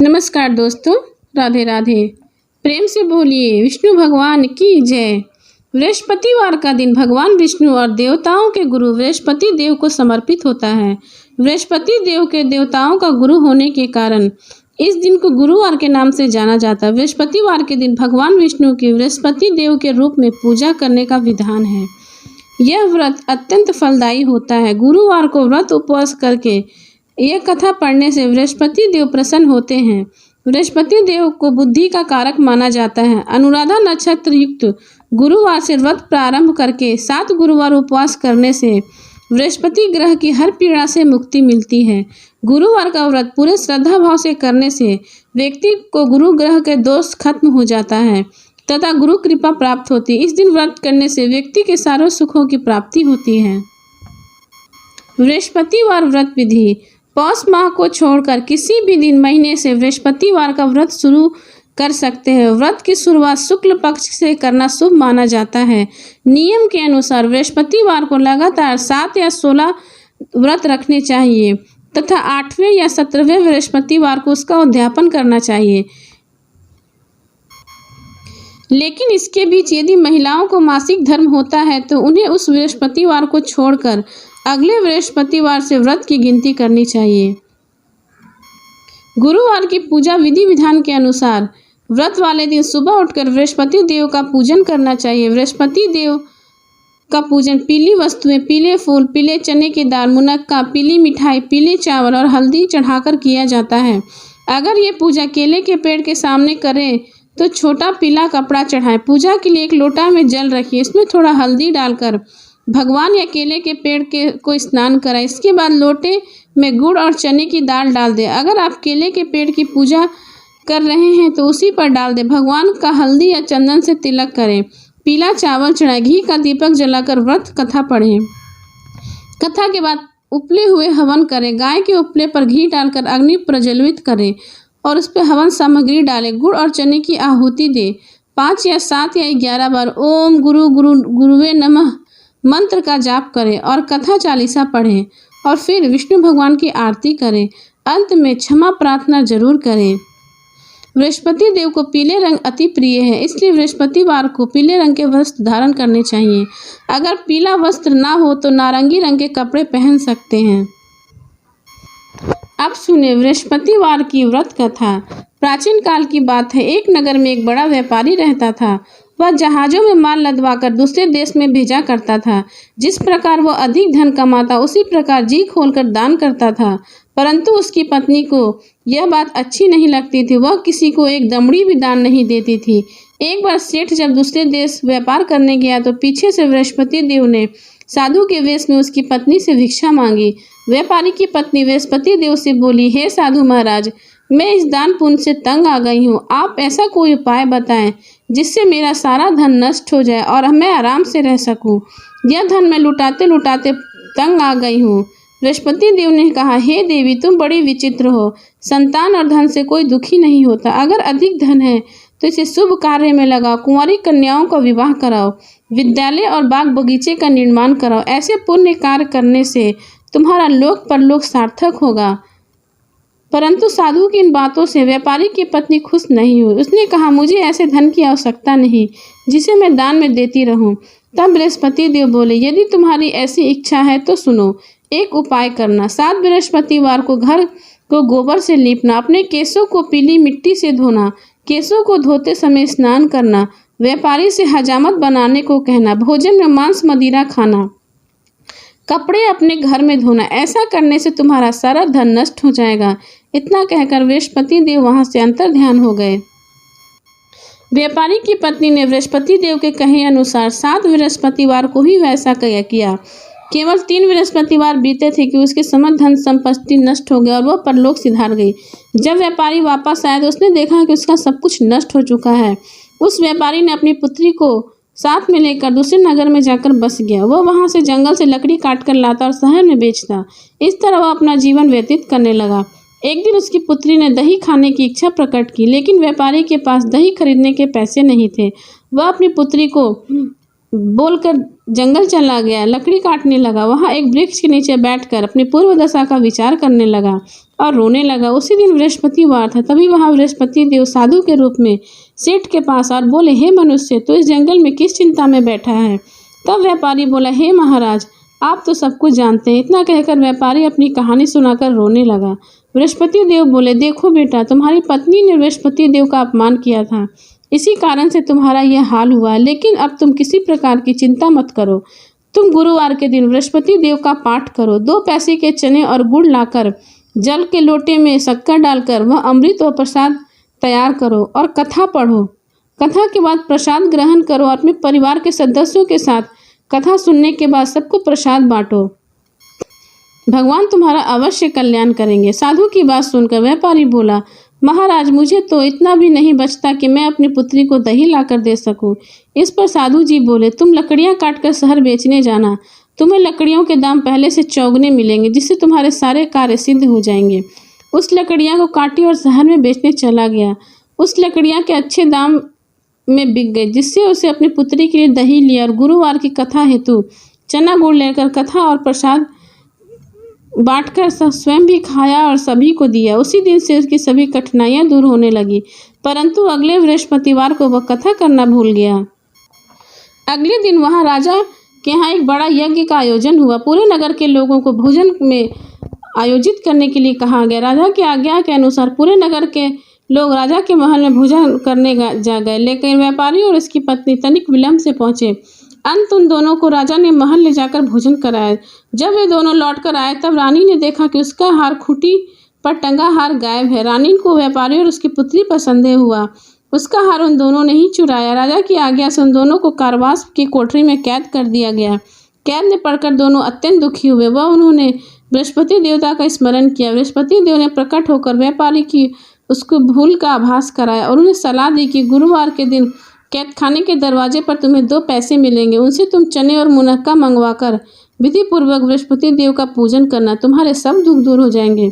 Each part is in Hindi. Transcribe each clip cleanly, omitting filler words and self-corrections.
नमस्कार दोस्तों, राधे राधे। प्रेम से बोलिए विष्णु भगवान की जय। बृहस्पतिवार का दिन भगवान विष्णु और देवताओं के गुरु बृहस्पति देव को समर्पित होता है। बृहस्पति देव के देवताओं का गुरु होने के कारण इस दिन को गुरुवार के नाम से जाना जाता है। बृहस्पतिवार के दिन भगवान विष्णु की बृहस्पति देव के रूप में पूजा करने का विधान है। यह व्रत अत्यंत फलदायी होता है। गुरुवार को व्रत उपवास करके यह कथा पढ़ने से बृहस्पति देव प्रसन्न होते हैं। बृहस्पति देव को बुद्धि का कारक माना जाता है। अनुराधा नक्षत्र युक्त गुरुवार से व्रत प्रारंभ करके 7 गुरुवार उपवास करने से बृहस्पति ग्रह की हर पीड़ा से मुक्ति मिलती है। गुरुवार का व्रत पूरे श्रद्धा भाव से करने से व्यक्ति को गुरु ग्रह के दोष खत्म हो जाता है तथा गुरु कृपा प्राप्त होती है। इस दिन व्रत करने से व्यक्ति के सारे सुखों की प्राप्ति होती है। बृहस्पतिवार व्रत विधि। पौष माह को छोड़कर किसी भी दिन महीने से बृहस्पतिवार का व्रत शुरू कर सकते हैं। व्रत की शुरुआत शुक्ल पक्ष से करना शुभ माना जाता है। नियम के अनुसार बृहस्पतिवार को लगातार 7 या 16 व्रत रखने चाहिए तथा 8वें या 17वें बृहस्पतिवार को उसका उद्यापन करना चाहिए। लेकिन इसके बीच यदि महिलाओं को मासिक धर्म होता है तो उन्हें उस बृहस्पतिवार को छोड़कर अगले बृहस्पतिवार से व्रत की गिनती करनी चाहिए। गुरुवार की पूजा विधि विधान के अनुसार व्रत वाले दिन सुबह उठकर बृहस्पति देव का पूजन करना चाहिए। बृहस्पति देव का पूजन पीली वस्तुएं, पीले फूल, पीले चने की दाल, मुनक्का, पीली मिठाई, पीले चावल और हल्दी चढ़ाकर किया जाता है। अगर ये पूजा केले के पेड़ के सामने करें तो छोटा पीला कपड़ा चढ़ाएं। पूजा के लिए एक लोटा में जल रखिए, इसमें थोड़ा हल्दी डालकर भगवान या केले के पेड़ को स्नान कराएं। इसके बाद लोटे में गुड़ और चने की दाल डाल दें। अगर आप केले के पेड़ की पूजा कर रहे हैं तो उसी पर डाल दें। भगवान का हल्दी या चंदन से तिलक करें। पीला चावल चढ़ाएं। घी का दीपक जलाकर व्रत कथा पढ़ें। कथा के बाद उपले हुए हवन करें। गाय के उपले पर घी डालकर अग्नि प्रज्वलित करें और उस पर हवन सामग्री डालें। गुड़ और चने की आहुति दें। 5 या 7 या 11 बार ओम गुरुवे नमः मंत्र का जाप करें और कथा चालीसा पढ़ें और फिर विष्णु भगवान की आरती करें। अंत में क्षमा प्रार्थना जरूर करें। बृहस्पति देव को पीले रंग अति प्रिय है, इसलिए बृहस्पतिवार को पीले रंग के वस्त्र धारण करने चाहिए। अगर पीला वस्त्र ना हो तो नारंगी रंग के कपड़े पहन सकते हैं। अब सुने बृहस्पतिवार की व्रत कथा। प्राचीन काल की बात है, एक नगर में एक बड़ा व्यापारी रहता था। वह जहाजों में माल लदवाकर दूसरे देश में भेजा करता था। जिस प्रकार वह अधिक धन कमाता उसी प्रकार जी खोलकर दान करता था, परंतु उसकी पत्नी को यह बात अच्छी नहीं लगती थी। वह किसी को एक दमड़ी भी दान नहीं देती थी। एक बार सेठ जब दूसरे देश व्यापार करने गया तो पीछे से बृहस्पति देव ने साधु के वेश में उसकी पत्नी से भिक्षा मांगी। व्यापारी की पत्नी बृहस्पति देव से बोली, हे साधु महाराज, मैं इस दान पुण्य से तंग आ गई हूँ। आप ऐसा कोई उपाय बताएं जिससे मेरा सारा धन नष्ट हो जाए और मैं आराम से रह सकूं। यह धन मैं लुटाते लुटाते तंग आ गई हूँ। बृहस्पति देव ने कहा, हे देवी, तुम बड़ी विचित्र हो। संतान और धन से कोई दुखी नहीं होता। अगर अधिक धन है तो इसे शुभ कार्य में लगाओ। कुंवारी कन्याओं का विवाह कराओ। विद्यालय और बाग बगीचे का निर्माण कराओ। ऐसे पुण्य कार्य करने से तुम्हारा लोक परलोक सार्थक होगा। परंतु साधु की इन बातों से व्यापारी की पत्नी खुश नहीं हुई। उसने कहा, मुझे ऐसे धन की आवश्यकता नहीं जिसे मैं दान में देती रहूं। तब बृहस्पति देव बोले, यदि तुम्हारी ऐसी इच्छा है तो सुनो, एक उपाय करना। 7 बृहस्पतिवार को घर को गोबर से लीपना, अपने केशों को पीली मिट्टी से धोना, केशों को धोते समय स्नान करना, व्यापारी से हजामत बनाने को कहना, भोजन में मांस मदिरा खाना, कपड़े अपने घर में धोना। ऐसा करने से तुम्हारा सारा धन नष्ट हो जाएगा। इतना कहकर बृहस्पति देव वहां से अंतर ध्यान हो गए। व्यापारी की पत्नी ने बृहस्पति देव के कहे अनुसार 7 बृहस्पतिवार को ही वैसा किया। केवल 3 बृहस्पतिवार बीते थे कि उसके समस्त धन संपत्ति नष्ट हो गया और वह परलोक सिधार गई। जब व्यापारी वापस आया तो उसने देखा कि उसका सब कुछ नष्ट हो चुका है। उस व्यापारी ने अपनी पुत्री को साथ में लेकर दूसरे नगर में जाकर बस गया। वह वहां से जंगल से लकड़ी काट कर लाता और शहर में बेचता। इस तरह वह अपना जीवन व्यतीत करने लगा। एक दिन उसकी पुत्री ने दही खाने की इच्छा प्रकट की, लेकिन व्यापारी के पास दही खरीदने के पैसे नहीं थे। वह अपनी पुत्री को बोलकर जंगल चला गया, लकड़ी काटने लगा। वहाँ एक वृक्ष के नीचे बैठकर अपनी पूर्व दशा का विचार करने लगा और रोने लगा। उसी दिन बृहस्पतिवार था। तभी वहाँ बृहस्पति देव साधु के रूप में सेठ के पास और बोले, हे मनुष्य, तो इस जंगल में किस चिंता में बैठा है? तब व्यापारी बोला, हे महाराज, आप तो सब कुछ जानते हैं। इतना कहकर व्यापारी अपनी कहानी सुनाकर रोने लगा। बृहस्पति देव बोले, देखो बेटा, तुम्हारी पत्नी ने बृहस्पति देव का अपमान किया था, इसी कारण से तुम्हारा यह हाल हुआ। लेकिन अब तुम किसी प्रकार की चिंता मत करो। तुम गुरुवार के दिन बृहस्पति देव का पाठ करो। 2 पैसे के चने और गुड़ लाकर जल के लोटे में शक्कर डालकर वह अमृत और प्रसाद तैयार करो और कथा पढ़ो। कथा के बाद प्रसाद ग्रहण करो और अपने परिवार के सदस्यों के साथ कथा सुनने के बाद सबको प्रसाद बांटो। भगवान तुम्हारा अवश्य कल्याण करेंगे। साधु की बात सुनकर व्यापारी बोला, महाराज, मुझे तो इतना भी नहीं बचता कि मैं अपनी पुत्री को दही लाकर दे सकूं। इस पर साधु जी बोले, तुम लकड़ियां काटकर शहर बेचने जाना। तुम्हें लकड़ियों के दाम पहले से चौगुने मिलेंगे, जिससे तुम्हारे सारे कार्य सिद्ध हो जाएंगे। उस लकड़ियां को काटी और शहर में बेचने चला गया। उस लकड़ियां के अच्छे दाम में बिक गई, जिससे उसे अपनी पुत्री के लिए दही लिया और गुरुवार की कथा हेतु चना गुड़ लेकर कथा और प्रसाद बांटकर स्वयं भी खाया और सभी को दिया। उसी दिन से उसकी सभी कठिनाइयां दूर होने लगी। परंतु अगले बृहस्पतिवार को वह कथा करना भूल गया। अगले दिन वहां राजा के यहाँ एक बड़ा यज्ञ का आयोजन हुआ। पूरे नगर के लोगों को भोजन में आयोजित करने के लिए कहा गया। राजा की आज्ञा के अनुसार पूरे नगर के लोग राजा के महल में भोजन करने जा गए, लेकिन व्यापारी और उसकी पत्नी तनिक विलंब से पहुंचे। अंत उन दोनों को राजा ने महल ले जाकर भोजन कराया। जब वे दोनों लौटकर आए तब रानी ने देखा कि उसका हार खूंटी पर टंगा हार गायब है। रानी को व्यापारी और उसकी पुत्री पर संदेह हुआ। उसका हार उन दोनों ने ही चुराया। राजा की आज्ञा से उन दोनों को कारावास की कोठरी में कैद कर दिया गया। कैद में पड़कर दोनों अत्यंत दुखी हुए। वह उन्होंने बृहस्पति देवता का स्मरण किया। बृहस्पति देव ने प्रकट होकर व्यापारी की उसको भूल का आभास कराया और उन्हें सलाह दी कि गुरुवार के दिन कैद खाने के दरवाजे पर तुम्हें 2 पैसे मिलेंगे। उनसे तुम चने और मुनक्का मंगवाकर विधि पूर्वक बृहस्पति देव का पूजन करना। तुम्हारे सब दुख दूर हो जाएंगे।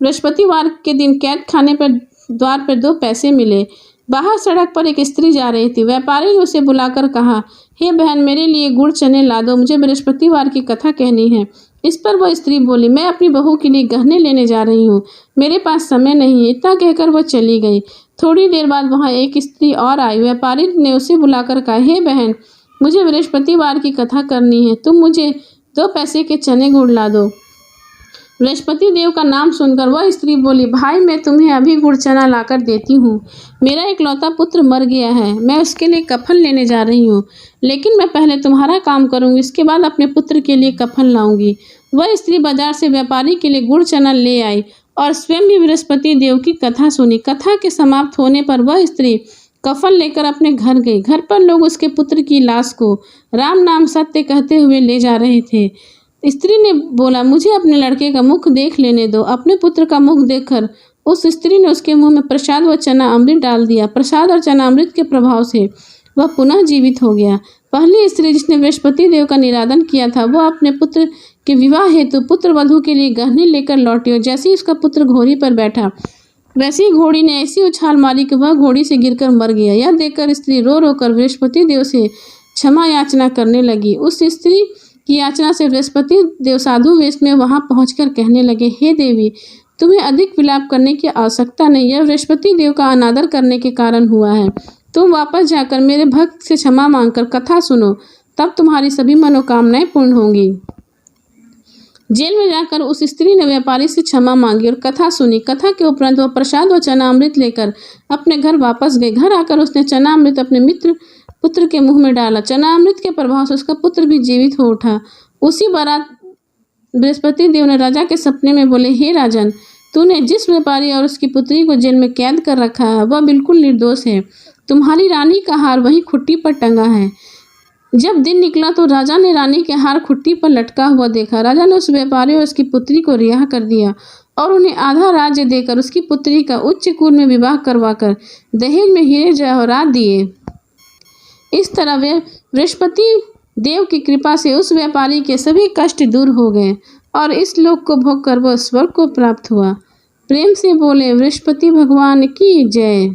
बृहस्पतिवार के दिन कैद खाने पर द्वार पर 2 पैसे मिले। बाहर सड़क पर एक स्त्री जा रही थी। व्यापारी ने उसे बुलाकर कहा, हे बहन, मेरे लिए गुड़ चने ला दो, मुझे बृहस्पतिवार की कथा कहनी है। इस पर वह स्त्री बोली, मैं अपनी बहू के लिए गहने लेने जा रही हूँ, मेरे पास समय नहीं है। इतना कहकर वह चली गई। थोड़ी देर बाद वहाँ एक स्त्री और आई। व्यापारी ने उसे बुलाकर कहा, हे बहन, मुझे बृहस्पतिवार की कथा करनी है, तुम मुझे 2 पैसे के चने गुड़ ला दो। बृहस्पति देव का नाम सुनकर वह स्त्री बोली, भाई, मैं तुम्हें अभी गुड़ चना लाकर देती हूँ। मेरा इकलौता पुत्र मर गया है, मैं उसके लिए कफन लेने जा रही हूँ, लेकिन मैं पहले तुम्हारा काम करूँगी, इसके बाद अपने पुत्र के लिए कफन लाऊंगी। वह स्त्री बाजार से व्यापारी के लिए गुड़ चना ले आई और स्वयं भी बृहस्पति देव की कथा सुनी। कथा के समाप्त होने पर वह स्त्री कफन लेकर अपने घर गई। घर पर लोग उसके पुत्र की लाश को राम नाम सत्य कहते हुए ले जा रहे थे। स्त्री ने बोला, मुझे अपने लड़के का मुख देख लेने दो। अपने पुत्र का मुख देखकर उस स्त्री ने उसके मुंह में प्रसाद व चना अमृत डाल दिया। प्रसाद और चना अमृत के प्रभाव से वह पुनः जीवित हो गया। पहली स्त्री जिसने बृहस्पति देव का निरादन किया था, वह अपने पुत्र के विवाह हेतु पुत्र वधू के लिए गहने लेकर लौटी और जैसे ही उसका पुत्र घोड़ी पर बैठा, वैसे ही घोड़ी ने ऐसी उछाल मारी कि वह घोड़ी से गिरकर मर गया। यह देखकर स्त्री रो रो कर बृहस्पति देव से क्षमा याचना करने लगी। उस स्त्री की याचना से बृहस्पति देव साधु वेश में वहां पहुंचकर कहने लगे, हे देवी, तुम्हें अधिक विलाप करने की आवश्यकता नहीं। यह बृहस्पति देव का अनादर करने के कारण हुआ है। तुम वापस जाकर मेरे भक्त से क्षमा मांगकर कथा सुनो, तब तुम्हारी सभी मनोकामनाएं पूर्ण होंगी। जेल में जाकर उस स्त्री ने व्यापारी से क्षमा मांगी और कथा सुनी। कथा के उपरांत वह प्रसाद और चना अमृत लेकर अपने घर वापस गई। घर आकर उसने चना अमृत अपने मित्र पुत्र के मुंह में डाला। चना अमृत के प्रभाव से उसका पुत्र भी जीवित हो उठा। उसी बारात बृहस्पति देव ने राजा के सपने में बोले, हे राजन, तूने जिस व्यापारी और उसकी पुत्री को जेल में कैद कर रखा है वह बिल्कुल निर्दोष है। तुम्हारी रानी का हार वहीं खुट्टी पर टंगा है। जब दिन निकला तो राजा ने रानी के हार खुट्टी पर लटका हुआ देखा। राजा ने उस व्यापारी और उसकी पुत्री को रिहा कर दिया और उन्हें आधा राज्य देकर उसकी पुत्री का उच्च कुल में विवाह करवाकर दहेज में हीरे जवाहरात दिए। इस तरह वे बृहस्पति देव की कृपा से उस व्यापारी के सभी कष्ट दूर हो गए और इस लोक को भोग कर वह स्वर्ग को प्राप्त हुआ। प्रेम से बोले बृहस्पति भगवान की जय।